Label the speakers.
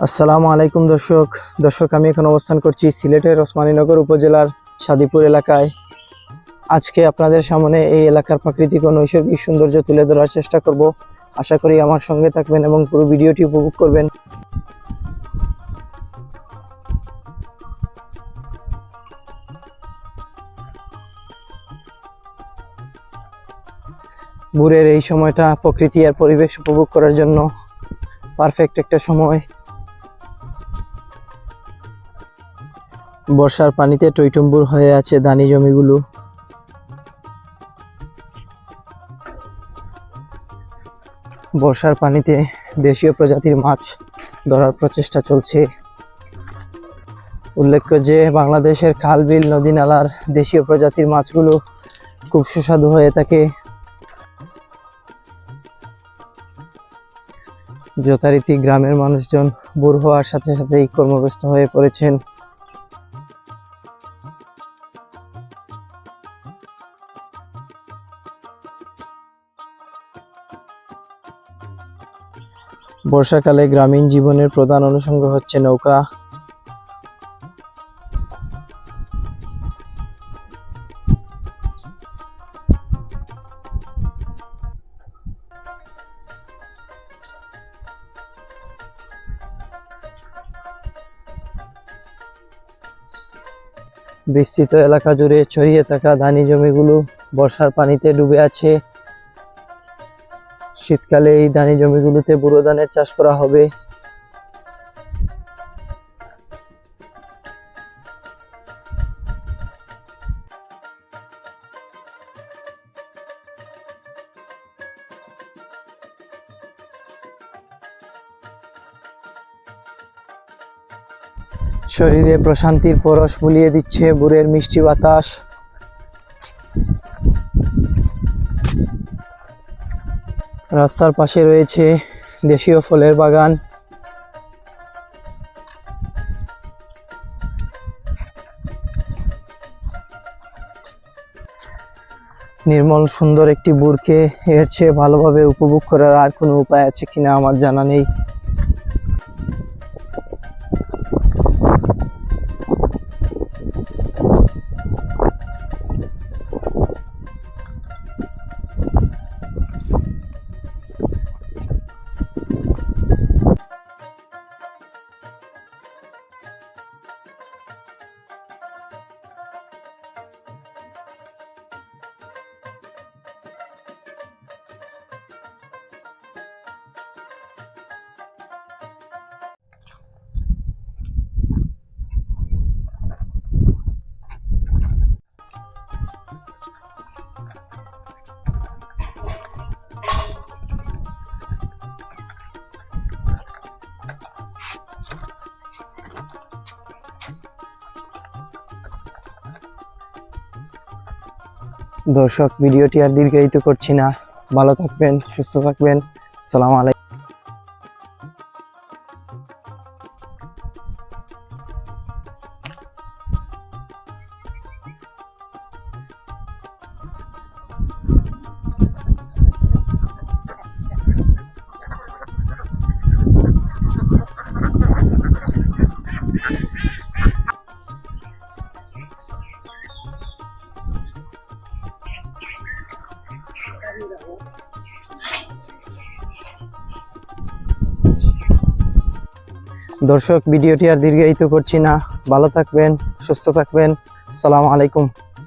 Speaker 1: আসসালামু আলাইকুম দর্শক আমি এখন অবস্থান করছি সিলেটের ওসমানীনগর উপজেলার সাদীপুর এলাকায়। আজকে আপনাদের সামনে এই এলাকার প্রাকৃতিক ও নৈসর্গিক সৌন্দর্য তুলে ধরার চেষ্টা করব। আশা করি আমার সঙ্গে থাকবেন এবং পুরো ভিডিওটি উপভোগ করবেন। ভোরের এই সময়টা প্রকৃতি আর পরিবেশ উপভোগ করার জন্য পারফেক্ট একটা সময়। বর্ষার পানিতে টইটুম্বুর হয়ে আছে ধানি জমিগুলো। বর্ষার পানিতে দেশীয় প্রজাতির মাছ ধরার প্রচেষ্টা চলছে। উল্লেখ্য যে বাংলাদেশের খাল বিল নদী নালার দেশীয় প্রজাতির মাছগুলো খুব সুস্বাদু হয়ে থাকে। যথারীতি গ্রামের মানুষজন ভোর হওয়ার সাথে সাথেই কর্মব্যস্ত হয়ে পড়েছেন। বর্ষাকালে গ্রামীণ জীবনের প্রধান অনুষঙ্গ হচ্ছে নৌকা। বিস্তৃত এলাকা জুড়ে ছড়িয়ে থাকা ধানি জমিগুলো বর্ষার পানিতে ডুবে আছে। শীতকালে এই ধানি জমিগুলোতে বোরো ধানের চাষ করা হবে। শরীরে প্রশান্তির পরশ বুলিয়ে দিচ্ছে ভোরের মিষ্টি বাতাস। রাস্তার পাশে রয়েছে দেশীয় ফলের বাগান। নির্মল সুন্দর একটি ভোরকে এর চেয়ে ভালোভাবে উপভোগ করার আর কোনো উপায় আছে কিনা আমার জানা নেই। দর্শক ভিডিওটি আর দীর্ঘায়িত করছি না, ভালো থাকবেন, সুস্থ থাকবেন। আসসালামু আলাইকুম। দর্শক ভিডিওটি আর দীর্ঘায়িত করছি না, ভালো থাকবেন, সুস্থ থাকবেন। আসসালামু আলাইকুম।